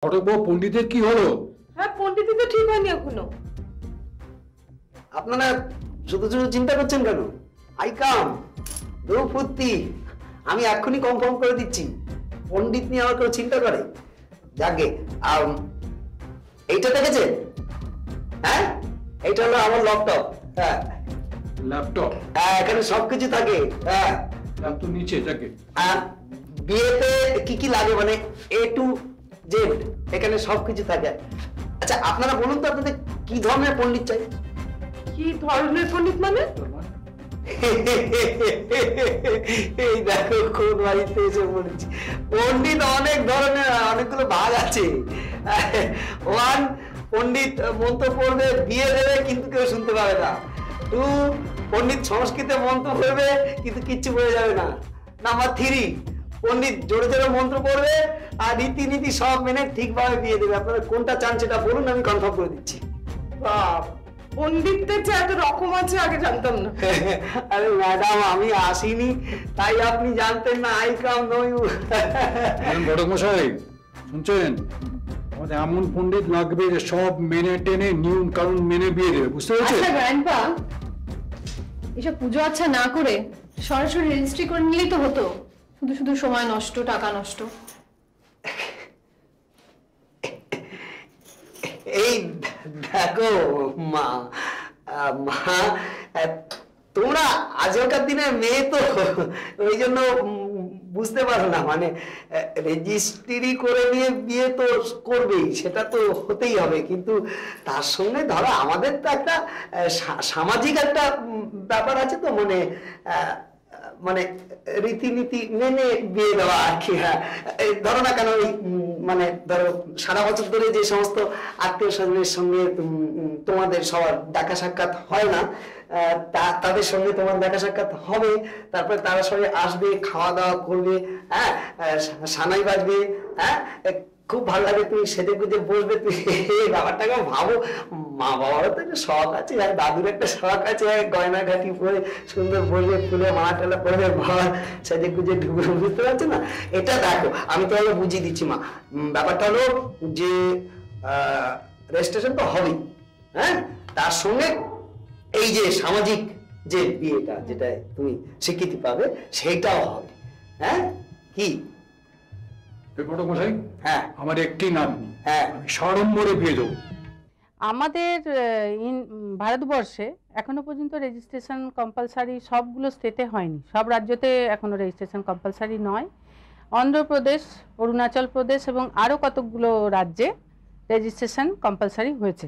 ঘটকবাবু পণ্ডিতের কি হলো? হ্যাঁ, পণ্ডিতই তো ঠিক হয়নি এখনো। আপনারা শুধু শুধু চিন্তা করছেন কেন? আই কাম দ্রৌপদী, আমি এক্ষুনি কনফার্ম করে দিচ্ছি। পণ্ডিত নিয়ে আমার কেউ চিন্তা করে? যাকে এইটা দেখেছেন? হ্যাঁ, এইটা হলো আমার ল্যাপটপ। হ্যাঁ, ল্যাপটপ? হ্যাঁ, এখানে সবকিছু থাকে। হ্যাঁ, ল্যাপটপ নিচে যাকে। আর বিয়েতে কি কি লাগে মানে A to Z এখানে সবকিছু থাকে। আচ্ছা, আপনারা বলুন তো আপনাদের কি ধরনের পণ্ডিত চাই? কি ধরনের পণ্ডিত মানে? এই দেখো কোন বাড়িতে এসে পড়েছি। পণ্ডিত অনেক ধরনের, অনেকগুলো ভাগ আছে। ওয়ান, পণ্ডিত মন্ত্র পড়বে, বিয়ে দেবে কিন্তু কেউ শুনতে পাবে না। টু, পণ্ডিত সংস্কৃতে মন্ত্র পড়বে কিন্তু কিচ্ছু বোঝা যাবে না। নাম্বার থ্রি, পণ্ডিত জোরে জোরে মন্ত্র পড়বে আর রীতিনীতি সব মেনে ঠিকভাবে বিয়ে দেবে। আপনারা কোনটা চান সেটা বলুন, আমি কনফার্ম করে দিচ্ছি। বাপ, পণ্ডিতদের যে এত রকম আছে আগে জানতাম না। আরে ম্যাডাম, আমি আসিনি তাই আপনি জানতেন না। I come know you. ঘটক মশাই শুনছেন? আমাদের এমন পণ্ডিত লাগবে যে সব মেনে টেনে নিয়ম কানুন মেনে বিয়ে দেবে, বুঝতে পেরেছেন? আচ্ছা গ্র্যান্ডপা, এসব পুজো আচ্ছা না করে সরাসরি রেজিস্ট্রি করে নিলেই তো হতো। শুধু শুধু সময় নষ্ট, টাকা নষ্ট। এই দেখো মা, মা তোমরা আজকাল দিনের মেয়ে তো, ওই জন্য বুঝতে পারো না। মানে রেজিস্ট্রি করে নিয়ে বিয়ে তো করবেই, সেটা তো হতেই হবে, কিন্তু তার সঙ্গে ধরো আমাদের তো একটা সামাজিক একটা ব্যাপার আছে তো, মানে মানে রীতিনীতি মেনে বিয়ে দেওয়া আর কি। হ্যাঁ, ধরো না কেন, ওই মানে ধরো সারা বছর ধরে যে সমস্ত আত্মীয় স্বজনের সঙ্গে তোমাদের সবার দেখা সাক্ষাৎ হয় না, তাদের সঙ্গে তোমার দেখা সাক্ষাৎ হবে, তারপরে তারা সঙ্গে আসবে, খাওয়া দাওয়া করবে, হ্যাঁ, সানাই বাজবে, হ্যাঁ, খুব ভালো লাগে, তুমি সেজে গুজে বসবে। তুমি এই ব্যাপারটাকে ভাবো। মা বাবারও তো একটা শখ আছে, আর দাদুর একটা শখ আছে, গয়না ঘাটি পরে সুন্দর বসবে, ফুলে মালা টালা পড়বে, বাবা সেজে গুজে ঢুকবে, বুঝতে পারছো না? এটা দেখো, আমি তো বুঝিয়ে দিচ্ছি মা। ব্যাপারটা হলো যে রেজিস্ট্রেশন তো হবেই, হ্যাঁ, তার সঙ্গে এই যে সামাজিক যে বিয়েটা, যেটা তুমি স্বীকৃতি পাবে, সেইটাও হবে। হ্যাঁ, কি ঘটক মশাই? হ্যাঁ, আমার একটি নাম, হ্যাঁ, আমি সাড়ম্বরে বিয়ে দেবো। আমাদের ভারতবর্ষে এখনো পর্যন্ত রেজিস্ট্রেশন কম্পালসারি সবগুলো স্টেটে হয়নি, সব রাজ্যতে এখনো রেজিস্ট্রেশন কম্পালসারি নয়। অন্ধ্রপ্রদেশ, অরুণাচল প্রদেশ এবং আরও কতকগুলো রাজ্যে রেজিস্ট্রেশন কম্পালসারি হয়েছে।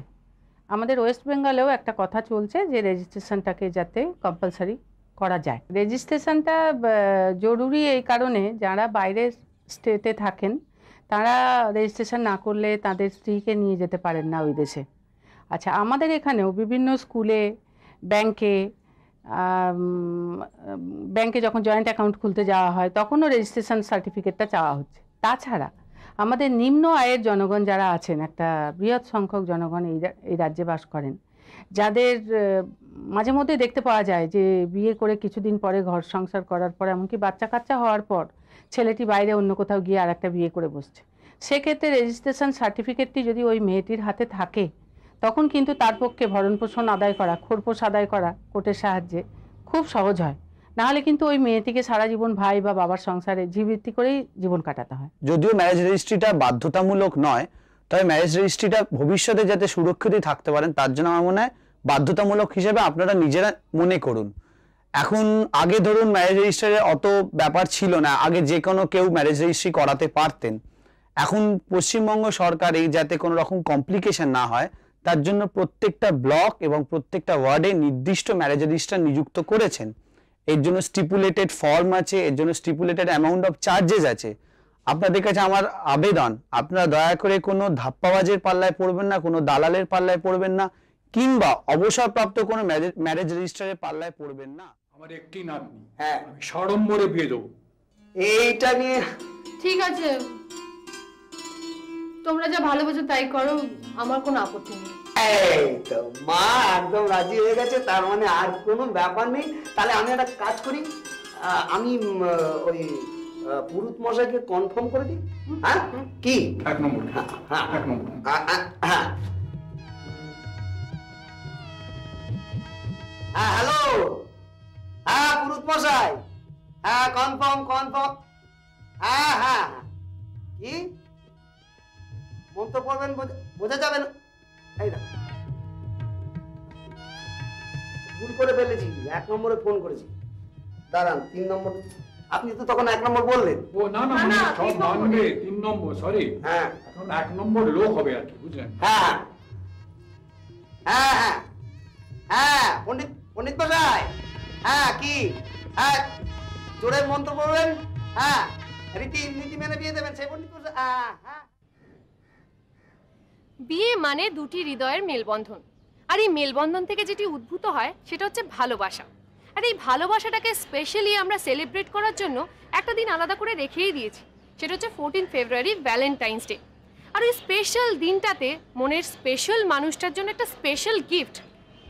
আমাদের ওয়েস্ট বেঙ্গলেও একটা কথা চলছে যে রেজিস্ট্রেশনটাকে যাতে কম্পালসারি করা যায়। রেজিস্ট্রেশনটা জরুরি এই কারণে, যারা বাইরের স্টেটে থাকেন তারা রেজিস্ট্রেশন না করলে তাদের স্ত্রীকে নিয়ে যেতে পারেন না ওই দেশে। আচ্ছা, আমাদের এখানেও বিভিন্ন স্কুলে, ব্যাংকে যখন জয়েন্ট অ্যাকাউন্ট খুলতে যাওয়া হয় তখনও রেজিস্ট্রেশন সার্টিফিকেটটা চাওয়া হচ্ছে। তাছাড়া আমাদের নিম্ন আয়ের জনগণ যারা আছেন, একটা বৃহৎ সংখ্যক জনগণ এই রাজ্যে বাস করেন, যাদের মাঝে মধ্যে দেখতে পাওয়া যায় যে বিয়ে করে কিছুদিন পরে ঘর সংসার করার পর, এমনকি বাচ্চা কাচ্চা হওয়ার পর ছেলেটি বাইরে অন্য কোথাও গিয়ে আর একটা বিয়ে করে বসছে। সেক্ষেত্রে রেজিস্ট্রেশন সার্টিফিকেটটি যদি ওই মেয়েটির হাতে থাকে, তখন কিন্তু তার পক্ষে ভরণপোষণ আদায় করা, খোরপোশ আদায় করা কোর্টের সাহায্যে খুব সহজ হয়। নাহলে কিন্তু ওই মেয়েটিকে সারা জীবন ভাই বা বাবার সংসারে জীববৃত্তি করেই জীবন কাটাতে হয়। যদিও ম্যারেজ রেজিস্ট্রিটা বাধ্যতামূলক নয়, তবে ম্যারেজ রেজিস্ট্রিটা ভবিষ্যতে যাতে সুরক্ষিত থাকতে পারেন তার জন্য আমার মনে হয় বাধ্যতামূলক হিসেবে আপনারা নিজেরা মনে করুন। এখন আগে ধরুন ম্যারেজ রেজিস্ট্রির অত ব্যাপার ছিল না, আগে যে কোনো কেউ ম্যারেজ রেজিস্ট্রি করাতে পারতেন। এখন পশ্চিমবঙ্গ সরকার এই যাতে কোনো রকম কমপ্লিকেশন না হয় তার জন্য প্রত্যেকটা ব্লক এবং প্রত্যেকটা ওয়ার্ডে নির্দিষ্ট ম্যারেজ রেজিস্ট্রার নিযুক্ত করেছেন। এর জন্য স্টিপুলেটেড ফর্ম আছে, এর জন্য স্টিপুলেটেড অ্যামাউন্ট অফ চার্জেস আছে। আপনাদের কাছে আমার আবেদন, আপনারা দয়া করে কোনো ধাপ্পাবাজের পাল্লায় পড়বেন না, কোনো দালালের পাল্লায় পড়বেন না, কিংবা অবসরপ্রাপ্ত কোনো ম্যারেজ রেজিস্ট্রারের পাল্লায় পড়বেন না। আমার একটি নাম, হ্যাঁ, আমি সাড়ম্বরে বিয়ে দেবো। এইটা নিয়ে ঠিক আছে, তোমরা যা ভালো বোঝো তাই করো, আমার কোনো আপত্তি নেই। এই তো মা একদম রাজি হয়ে গেছে, তার মানে আর কোনো ব্যাপার নেই। তাহলে আমি একটা কাজ করি, আমি ওই পুরুত মশাইকে কনফার্ম করে দিই, হ্যাঁ কি 1 নম্বর, হ্যাঁ 1 নম্বর। হ্যাঁ হ্যাঁ হ্যালো, হ্যাঁ পুরুত মশাই, হ্যাঁ কনফার্ম হ্যাঁ হ্যাঁ কি মন্তব্য করবেন বোঝা যাবে না। এই না ভুল করে ফেলেছি, 1 নম্বরে ফোন করেছি। দাঁড়ান 3 নম্বর, আপনি তো তখন 1 নম্বর বললেন। ও না না, মানে সব মানবে 3 নম্বর, সরি। হ্যাঁ এখন 1 নম্বর লোক হবে আর কি, বুঝলেন? হ্যাঁ হ্যাঁ হ্যাঁ হ্যাঁ পণ্ডিত মশাই, হ্যাঁ কি, হ্যাঁ জোরে মন্ত্র পড়বেন, হ্যাঁ নীতি মেনে বিয়ে দেবেন সেই পণ্ডিত মশাই। হ্যাঁ বিয়ে মানে দুটি হৃদয়ের মেলবন্ধন, আর এই মেলবন্ধন থেকে যেটি উদ্ভূত হয় সেটা হচ্ছে ভালোবাসা। আর এই ভালোবাসাটাকে স্পেশালি আমরা সেলিব্রেট করার জন্য একটা দিন আলাদা করে রেখেই দিয়েছি, সেটা হচ্ছে 14 ফেব্রুয়ারি, ভ্যালেন্টাইন্স ডে। আর ওই স্পেশাল দিনটাতে মনের স্পেশাল মানুষটার জন্য একটা স্পেশাল গিফট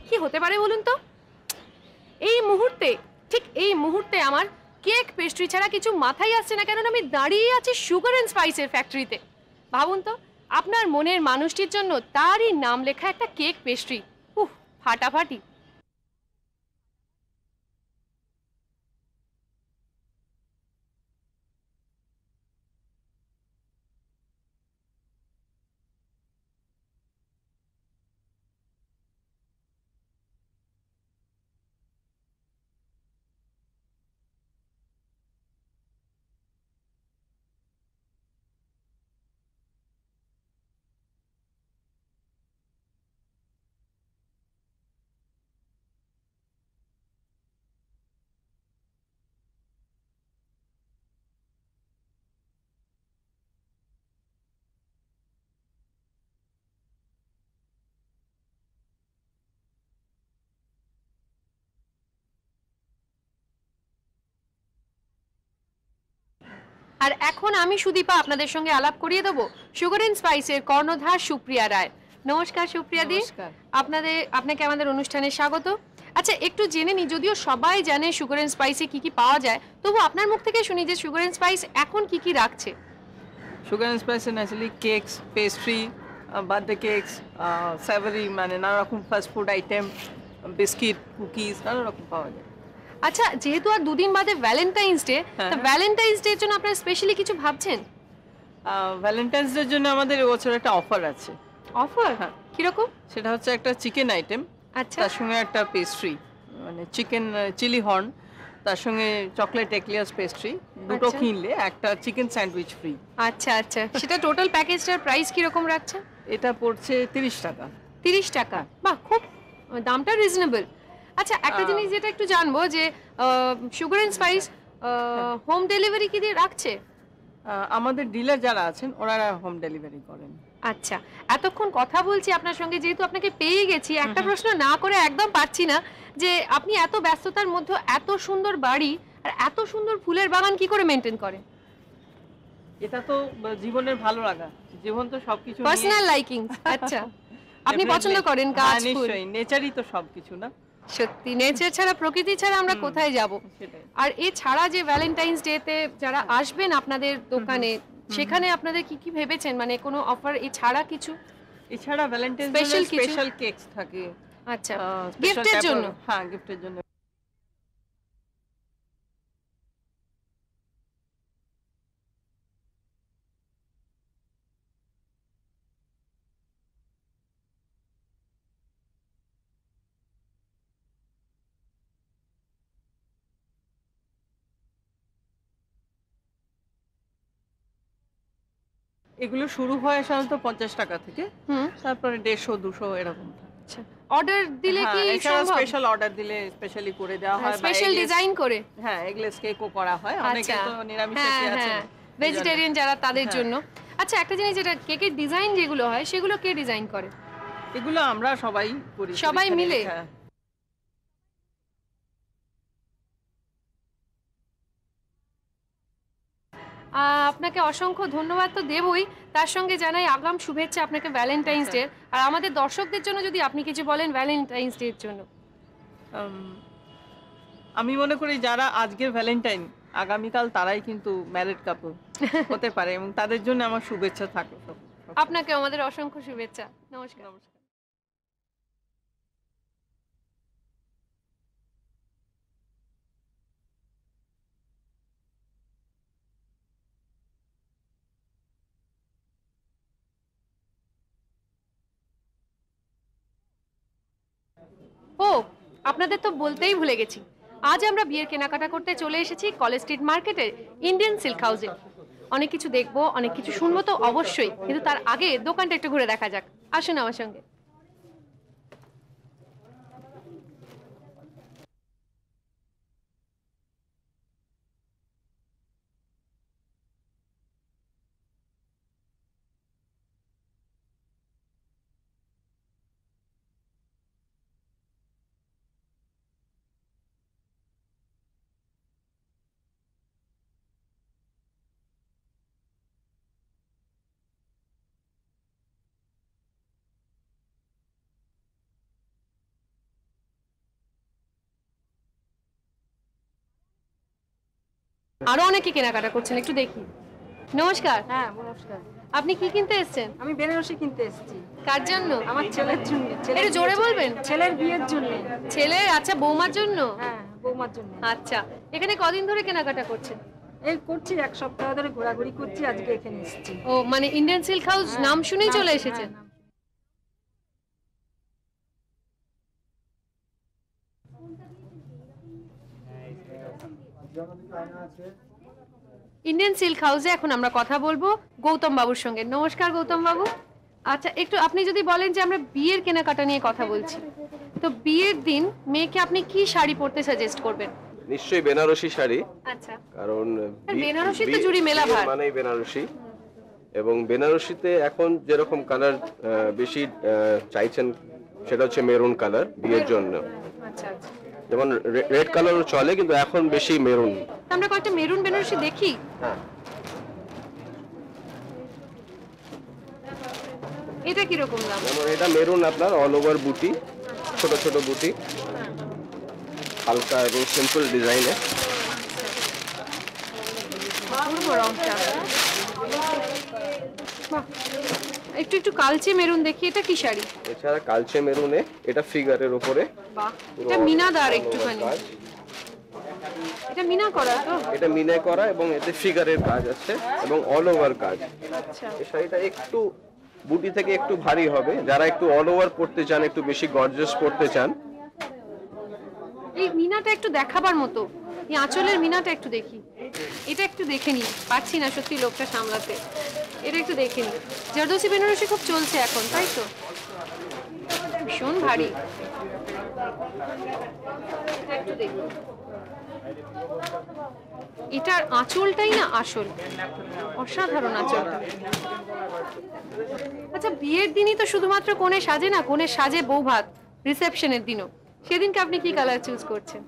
কি হতে পারে বলুন তো? এই মুহূর্তে, ঠিক এই মুহূর্তে আমার কেক পেস্ট্রি ছাড়া কিছু মাথায় আসছে না, কারণ আমি দাঁড়িয়ে আছি সুগার অ্যান্ড স্পাইসের ফ্যাক্টরিতে। ভাবুন তো, আপনার মনের মানুষটির জন্য তারই নাম লেখা একটা কেক পেস্ট্রি, উফ ফাটাফাটি। আর এখন আমি সুদীপা আপনাদের সঙ্গে আলাপ করিয়ে দেবো সুগার অ্যান্ড স্পাইসের কর্ণধার সুপ্রিয়া রায়। নমস্কার সুপ্রিয়া দি, আপনাকে আমাদের অনুষ্ঠানে স্বাগত। আচ্ছা একটু জেনে নি, যদিও সবাই জানে সুগার অ্যান্ড স্পাইসে কি কি পাওয়া যায়, তবু আপনার মুখ থেকে শুনি যে সুগার অ্যান্ড স্পাইস এখন কি কি রাখছে। সুগার অ্যান্ড স্পাইসে naturally cakes, pastry, birthday cakes, savoury মানে নানা রকম fast food item, biscuit, cookies নানা রকম পাওয়া যায়। আচ্ছা যেহেতু আর দুদিন বাদে ভ্যালেন্টাইন্স ডে, তো ভ্যালেন্টাইন্স ডে এর জন্য আপনারা স্পেশালি কিছু ভাবছেন? ভ্যালেন্টাইন্স ডের জন্য আমাদের এবছর একটা অফার আছে। অফার? হ্যাঁ। কিরকম? সেটা হচ্ছে একটা চিকেন আইটেম, আচ্ছা তার সঙ্গে একটা পেস্ট্রি মানে চিকেন চিলি হর্ন, তার সঙ্গে চকলেট এক্লিয়ার্স পেস্ট্রি, দুটো আচ্ছা। কিনলে একটা চিকেন স্যান্ডউইচ ফ্রি। আচ্ছা আচ্ছা, সেটা টোটাল প্যাকেজটার প্রাইস কিরকম রাখছেন? এটা পড়ছে 30 টাকা। 30 টাকা, বাহ খুব দামটা রিজনেবল। আচ্ছা একটা জিনিস যেটা একটু জানবো যে sugar and spice home delivery কি দিয়ে রাখছে? আমাদের ডিলার যারা আছেন ওনারা হোম ডেলিভারি করেন। আচ্ছা এতক্ষণ কথা বলছি আপনার সঙ্গে, যেহেতু আপনাকে পেয়ে গেছি, একটা প্রশ্ন না করে একদম পারছি না, যে আপনি এত ব্যস্ততার মধ্যে এত সুন্দর বাড়ি আর এত সুন্দর ফুলের বাগান কি করে মেনটেন করেন? এটা তো জীবনের ভালো লাগা, জীবন তো সবকিছু পার্সোনাল লাইকিং। আচ্ছা আপনি পছন্দ করেন গাছ ফুল? নিশ্চয়ই, নেচারই তো সবকিছু না। সত্যি নেচার ছাড়া, প্রকৃতি ছাড়া আমরা কোথায় যাব? সেটাই। আর এছাড়া যে ভ্যালেন্টাইন্স ডে তে যারা আসবেন আপনাদের দোকানে, সেখানে আপনাদের কি কি ভেবেছেন, মানে কোনো অফার এছাড়া কিছু? এছাড়া ভ্যালেন্টাইন্স Special ডে কিছু? স্পেশাল কেকস থাকে। আচ্ছা special গিফটের taper- জন্য? হ্যাঁ গিফটের জন্য। এগুলো শুরু হয় সাধারণত 50 টাকা থেকে, হুম তারপরে 150, 200 এরকম। আচ্ছা অর্ডার দিলে কি সম্ভব? স্পেশাল অর্ডার দিলে স্পেশালি করে দেওয়া হয়, স্পেশাল ডিজাইন করে? হ্যাঁ এগলেস কেকও করা হয়, অনেকে আচ্ছা তো নিরামিষ হ্যাঁ আছে হ্যাঁ, ভেজিটেরিয়ান যারা তাদের হ্যাঁ। জন্য। আচ্ছা একটা জিনিস, যেটা কেকের ডিজাইন যেগুলো হয় সেগুলো কে ডিজাইন করে? এগুলো আমরা সবাই করি, সবাই এখানে মিলে? লেখা। আপনাকে অসংখ্য ধন্যবাদ তো দেবই, তার সঙ্গে জানাই আগাম শুভেচ্ছা আপনাকে ভ্যালেন্টাইন্স ডে। আর আমাদের দর্শকদের জন্য যদি আপনি কিছু বলেন ভ্যালেন্টাইন্স ডে এর জন্য। আমি মনে করি যারা আজকের ভ্যালেন্টাইন আগামীকাল তারাই কিন্তু ম্যারিড কাপল হতে পারে, এবং তাদের জন্য আমার শুভেচ্ছা থাকলো। আপনাকে আমাদের অসংখ্য শুভেচ্ছা। নমস্কার। নমস্কার। ও, আপনাদের তো বলতেই ভুলে গেছি, আজ আমরা বিয়ের কেনাকাটা করতে চলে এসেছি কলেজ স্ট্রিট মার্কেটের ইন্ডিয়ান সিল্ক হাউসে। অনেক কিছু দেখবো, অনেক কিছু শুনবো তো অবশ্যই, কিন্তু তার আগে দোকানটা একটু ঘুরে দেখা যাক। আসুন আমার সঙ্গে। আরো অনেকে কেনাকাটা করছেন, একটু দেখি। নমস্কার। হ্যাঁ নমস্কার, আপনি কি কিনতে এসেছেন? আমি বেনারসি কিনতে এসেছি কার জন্য? আমার ছেলের জন্য। একটু জোরে বলবেন। ছেলের বিয়ের জন্য। ছেলের? আচ্ছা, বৌমার জন্য? হ্যাঁ বৌমার জন্য। আচ্ছা, এখানে কদিন ধরে কেনাকাটা করছেন? এই করছি, এক সপ্তাহ ধরে ঘোরাঘুরি করছি, আজকে এখানে এসেছি। ও, মানে ইন্ডিয়ান সিল্ক হাউস নাম শুনেই চলে এসেছেন? ইন্ডিয়ান সিল্ক হাউসে এখন আমরা কথা বলবো গৌতম বাবুর সঙ্গে। নমস্কার গৌতম বাবু। আচ্ছা, একটু আপনি যদি বলেন যে আমরা বিয়ের কেনাকাটা নিয়ে কথা বলছি, তো বিয়ের দিন মেয়েকে আপনি কি শাড়ি পরতে সাজেস্ট করবেন? নিশ্চয়ই বেনারসি শাড়ি, আচ্ছা, কারণ বেনারসি তো জুড়ি মেলা ভার মানেই বেনারসি। এবং বেনারসিতে এখন যেরকম কালার বেশি চাইছেন সেটা হচ্ছে মেরুন কালার বিয়ের জন্য। আচ্ছা আচ্ছা, যেমন রেড কালারও চলে, কিন্তু এখন বেশি মেরুন। আমরা কয়েকটা মেরুন বেনারসি দেখি। হ্যাঁ, এটা কি রকম দাম? যেমন এটা মেরুন আপনার অল ওভার বুটি, ছোট ছোট বুটি, হালকা এবং সিম্পল ডিজাইনে। একটু একটু কালচে মেরুন দেখি, এটা কি শাড়ি? এছাড়া কালচে মেরুনে এটা ফিগারের উপরে। বাহ, এটা মিনাদার একটুখানি। এটা মিনা করা তো? এটা মিনে করা এবং এতে ফিগারের কাজ আছে এবং অল ওভার কাজ। আচ্ছা, এই শাড়িটা একটু বুটি থেকে একটু ভারী হবে, যারা একটু অল ওভার পড়তে চান, একটু বেশি গর্জিয়াস পড়তে চান। এই মিনাটা একটু দেখাবার মতো, এই আঁচলের মিনাটা একটু দেখি। এটা একটু দেখে নি, পাচ্ছি না সত্যি লোকটা সামলাতে। এটা একটু দেখে নি। জারদোসি বেনারসি খুব চলছে এখন, তাই তো? ভীষণ ভারী। একটু দেখি, এটার আঁচলটাই না আসল, অসাধারণ আঁচলটা। আচ্ছা, বিয়ের দিনই তো শুধুমাত্র কোণে সাজে না, কোণে সাজে বউ ভাত, রিসেপশনের দিনও। সেদিনকে আপনি কি কালার চুজ করছেন?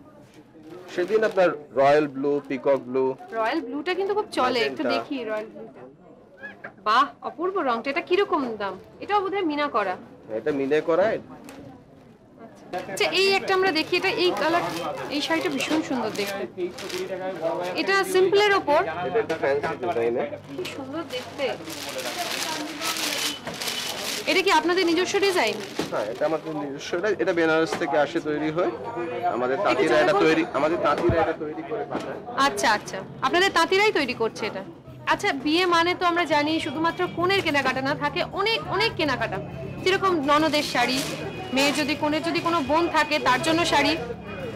সেদিন আপনার royal blue, peacock blue. Royal ব্লুটা কিন্তু খুব চলে, একটু দেখি রয়্যাল ব্লুটা। বাহ, অপূর্ব রংটা। এটা কিরকম দাম? এটাও বোধহয় মিনা করা। এটা মিনে করা। আচ্ছা, এই একটা আমরা দেখি, এটা এই কালার, এই শাড়িটা ভীষণ সুন্দর দেখতে। এটা সিম্পলের ওপর, এটা একটা ফ্যান্সি ডিজাইনে। কি সুন্দর দেখতে। এটা কি আপনাদের নিজস্ব ডিজাইন? হ্যাঁ, এটা আমাদের নিজস্ব। এটা বেনারস থেকে আসে তৈরি হয়। আমাদের তাঁতিরা এটা তৈরি করে পাঠায়। আচ্ছা আচ্ছা, আপনাদের তাঁতিরাই তৈরি করছে এটা। আচ্ছা, বিয়ে মানে তো আমরা জানি শুধুমাত্র কোণের কেনাকাটা না, থাকে অনেক অনেক কেনাকাটা। যেরকম ননদের শাড়ি, মেয়ে যদি কোণের যদি কোনো বোন থাকে তার জন্য শাড়ি,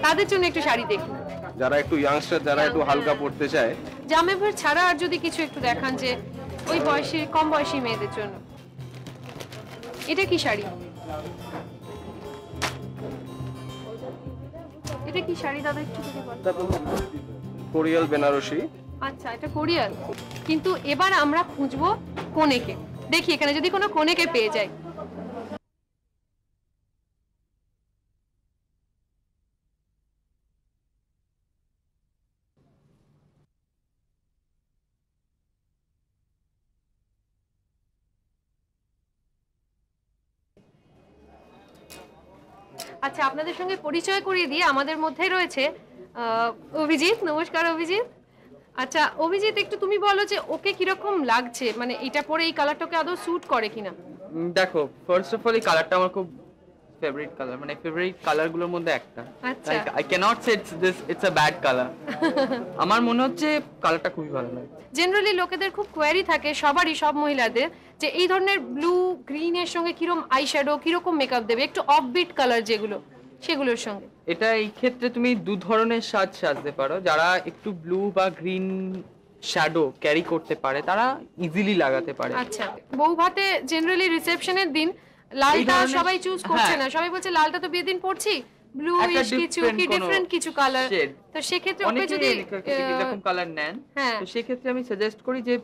তাদের জন্য একটু শাড়ি দেখি। যারা একটু ইয়াংস্টার, যারা একটু হালকা পড়তে চায়। জামাইবাবু ছাড়া আর যদি কিছু একটু দেখান, যে ওই বয়সী, কম বয়সী মেয়েদের জন্য। এটা কি শাড়ি? এটা কি শাড়ি দাদা, একটু যদি বলেন। কোরিয়াল বেনারসি। আচ্ছা, এটা কোরিয়াল। কিন্তু এবার আমরা খুঁজবো কোনেকে, দেখি এখানে যদি কোনো কোনেকে পেয়ে যাই। আচ্ছা, আপনাদের সঙ্গে পরিচয় করিয়ে দিয়ে, আমাদের মধ্যে রয়েছে অভিজিৎ। নমস্কার অভিজিৎ। আচ্ছা অভিজিৎ, একটু তুমি বলো যে ওকে কিরকম লাগছে, মানে এটা পরে এই কালারটাকে আদৌ স্যুট করে কিনা? দেখো, ফার্স্ট অফ অল এই কালারটা আমার খুব ফেভারিট কালার, মানে ফেভারিট কালার গুলোর মধ্যে একটা। আচ্ছা। Like I can't say it's a bad colour. আমার মনে হচ্ছে কালারটা খুবই ভালো লাগে। জেনারেলি লোকেদের খুব কোয়ারি থাকে, সবারই, সব মহিলাদের, যে এই ধরনের ব্লু গ্রিনের সঙ্গে কিরকম আইশ্যাডো, কিরকম মেকআপ দেবে, একটু অফবিট কালার যেগুলো, সেগুলোর সঙ্গে। এটা এই ক্ষেত্রে তুমি দু ধরনের সাজতে পারো। যারা একটু ব্লু বা গ্রিন শ্যাডো ক্যারি করতে পারে তারা ইজিলি লাগাতে পারে। আচ্ছা, বউ ভাতে জেনারেলি রিসেপশনের দিন লালটা সবাই চুজ করছে না, সবাই বলছে লালটা তো বিয়ের দিন পরছি, ব্লু ইশ কিছু কি ডিফারেন্ট কিছু কালার। তো সেই ক্ষেত্রে ওকে যদি এরকম কালার নেন, তো সেই ক্ষেত্রে আমি সাজেস্ট করি যে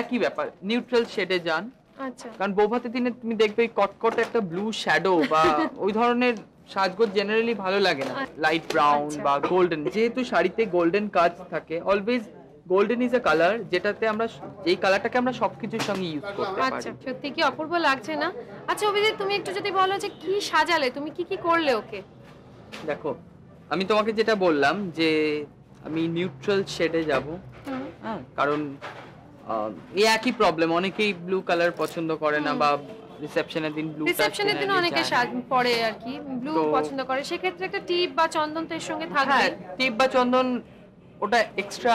একই ব্যাপার, নিউট্রাল শেডে যান। আচ্ছা। কারণ বৌভাতের দিনে তুমি দেখবে কটকট একটা ব্লু শ্যাডো বা ওই ধরনের সাজগোজ জেনারেলি ভালো লাগে না। লাইট ব্রাউন বা গোল্ডেন, যেহেতু শাড়িতে গোল্ডেন কাজ থাকে, always golden is a colour যেটাতে আমরা, এই কালারটাকে আমরা সবকিছুর সঙ্গে ইউজ করতে পারি। আচ্ছা, সত্যি কি অপূর্ব লাগছে না? আচ্ছা অভিজিৎ, তুমি একটু যদি বলো যে কি সাজালে, তুমি কি কি করলে ওকে? দেখো, আমি তোমাকে যেটা বললাম যে আমি নিউট্রাল শেডে যাব, হ্যাঁ, কারণ এই একই প্রবলেম, অনেকেই ব্লু কালার পছন্দ করে না বা রিসেপশনের দিন ব্লু, রিসেপশনের দিন অনেকে পরে আর কি ব্লু পছন্দ করে, সেই ক্ষেত্রে একটা টিপ বা চন্দন তো এর সঙ্গে থাকবে। হ্যাঁ, টিপ বা চন্দন ওটা এক্সট্রা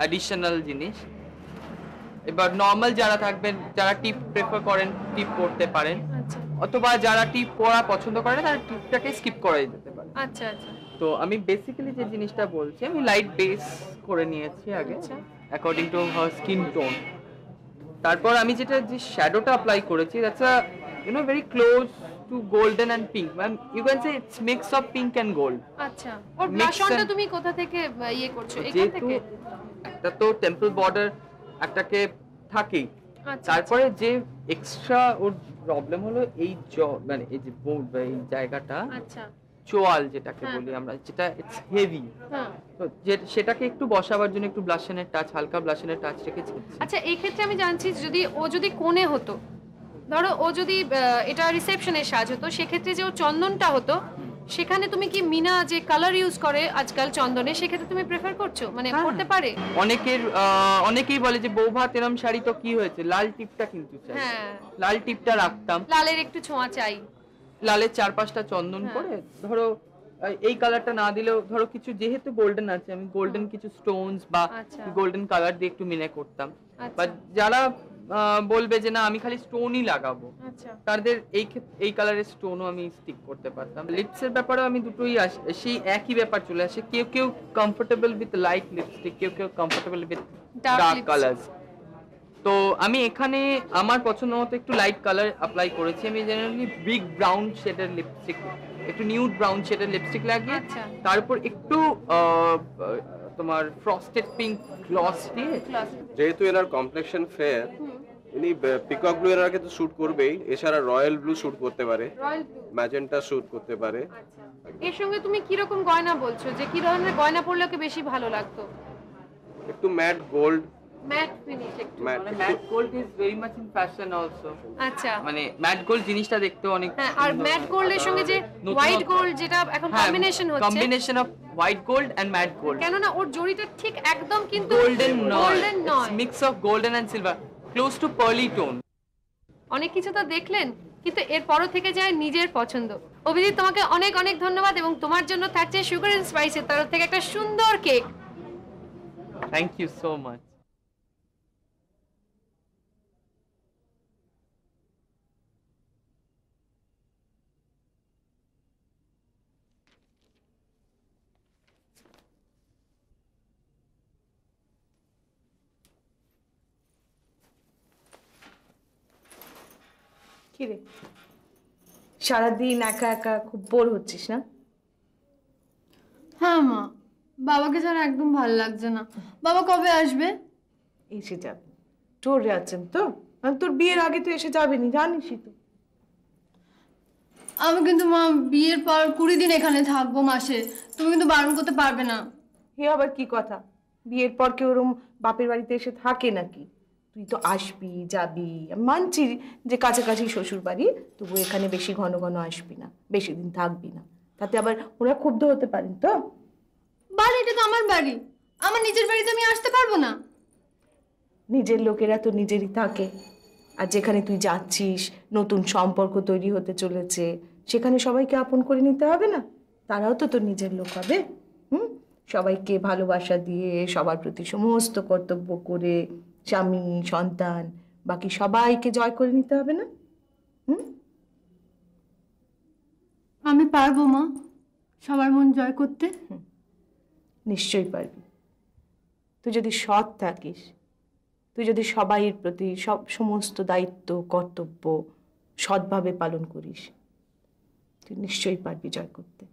অ্যাডিশনাল জিনিস। এবার নরমাল যারা থাকবেন, যারা টিপ প্রেফার করেন, টিপ পরতে পারেন, অথবা যারা টিপ পরা পছন্দ করে না তারা টিপটাকে স্কিপ করে দিতে পারে। আচ্ছা আচ্ছা। তো আমি বেসিক্যালি যে জিনিসটা বলছি, আমি লাইট বেস করে নিয়েছি আগে according to her skin tone. তারপর আমি যেটা যে শ্যাডোটা অ্যাপ্লাই করেছি, that's a very close to golden and pink, ma'am you can say it's mix of pink and gold. আচ্ছা, ওর ব্লাশনটা তুমি কোথা থেকে ইয়ে করছো? এখান থেকে? একটা তো টেম্পল বর্ডার একটাকে থাকেই, তারপরে যে এক্সট্রা ওর প্রবলেম হলো এই মানে এই যে বোর্ড বা এই জায়গাটা, আচ্ছা, চোয়াল যেটাকে বলি আমরা, যেটা ইটস হেভি, তো সেটাকে একটু বসাবার জন্য একটু ব্লাশনের টাচ, হালকা ব্লাশনের টাচ রেখেছি। আচ্ছা, এই ক্ষেত্রে আমি জানছি যদি কোণে হতো, ধরো ও যদি এটা রিসেপশনের সাজ হতো, সেক্ষেত্রে যে ও চন্দনটা হতো, সেখানে তুমি কি মিনা যে কালার ইউজ করে আজকাল চন্দনে, সেক্ষেত্রে তুমি প্রেফার করছো, মানে করতে পারে? অনেকেই বলে যে বৌভাত এরম শাড়ি তো কি হয়েছে, লাল টিপটা কিন্তু চাই। হ্যাঁ, লাল টিপটা রাখতাম, লালের একটু ছোঁয়া চাই, লালের 4-5টা চন্দন করে, ধরো এই কালারটা না দিলেও ধরো কিছু, যেহেতু গোল্ডেন আছে, আমি গোল্ডেন কিছু স্টোনস বা গোল্ডেন কালার দিয়ে একটু মিনে করতাম। বা যারা বলবে যে না আমি খালি স্টোনই লাগাবো, তাদের এই কালারের স্টোনও আমি স্টিক করতে পারতাম। লিপসের ব্যাপারেও আমি দুটোই সেই একই ব্যাপার চলে আসে, কেউ কেউ কমফোর্টেবল উইথ লাইট লিপস্টিক, কেউ কেউ কমফোর্টেবল উইথ ডার্ক কালার্স। তো আমি এখানে আমার পছন্দ মতো একটু লাইট কালার অ্যাপ্লাই করেছি। আমি জেনারেলি বিগ ব্রাউন শেডের লিপস্টিক, একটু নিউড ব্রাউন শেডের লিপস্টিক লাগিয়ে তারপর একটু তোমার ফ্রস্টেড পিঙ্ক গ্লস দিয়ে, যেহেতু এনার কমপ্লেক্সন ফেয়ার, ইনি পিকক ব্লু এনাকে তো শুট করবেই, এছাড়া রয়্যাল ব্লু শুট করতে পারে, ম্যাজেন্টা শুট করতে পারে। এর সঙ্গে তুমি কি রকম গয়না বলছো, যে কি ধরনের গয়না পরলে ওকে বেশি ভালো লাগতো? একটু ম্যাট গোল্ড, ম্যাট ফিনিশ, একটু মানে mat gold is very much in fashion also. আচ্ছা, মানে ম্যাট গোল্ড জিনিসটা দেখতে অনেক, হ্যাঁ, আর ম্যাট গোল্ডের সঙ্গে যে হোয়াইট গোল্ড যেটা এখন কম্বিনেশন হচ্ছে, combination of white gold and matte gold, কেন না ওর জড়িটা ঠিক একদম কিন্তু গোল্ডেন নয়, নয়, mix of golden and silver, close to pearly tone. অনেক কিছু তো দেখলেন, কিন্তু এরপরও থেকে যায় নিজের পছন্দ। অভিজিৎ, তোমাকে অনেক অনেক ধন্যবাদ, এবং তোমার জন্য থাকছে সুগার এন্ড স্পাইসের তরফ থেকে একটা সুন্দর cake. Thank you so much. কিরে, সারাদিন একা একা খুব বোর হচ্ছিস না? হ্যাঁ মা, বাবাকে ছাড়া একদম ভালো লাগছে না। বাবা কবে আসবে? এসে যাবে, ট্যুরে আছেন তো, তোর বিয়ের আগে তো এসে যাবেনি, জানিসই তো। আমি কিন্তু মা বিয়ের পর 20 দিন এখানে থাকবো মাসে, তুমি কিন্তু বারণ করতে পারবে না। এ আবার কি কথা, বিয়ের পর কেউ ওরম বাপের বাড়িতে এসে থাকে নাকি? তুই তো আসবি যাবি, মানছি যে কাছাকাছি শ্বশুর বাড়ি, তবু এখানে বেশি ঘন ঘন আসবি না, বেশি দিন থাকবি না, তাতে আবার ওরা ক্ষুব্ধ হতে পারেন তো। বাড়ি, এটা তো আমার বাড়ি, আমার নিজের বাড়িতে আমি আসতে পারবো না? নিজের লোকেরা তো নিজেরই থাকে, আর যেখানে তুই যাচ্ছিস নতুন সম্পর্ক তৈরি হতে চলেছে, সেখানে সবাইকে আপন করে নিতে হবে না? তারাও তো তোর নিজের লোক হবে। সবাইকে ভালোবাসা দিয়ে, সবার প্রতি সমস্ত কর্তব্য করে, স্বামী সন্তান বাকি সবাইকে জয় করে নিতে হবে না? আমি পারবো মা সবার মন জয় করতে? নিশ্চয়ই পারবি। তুই যদি সৎ থাকিস, তুই যদি সবাইয়ের প্রতি সমস্ত দায়িত্ব কর্তব্য সৎভাবে পালন করিস, তুই নিশ্চয়ই পারবি জয় করতে।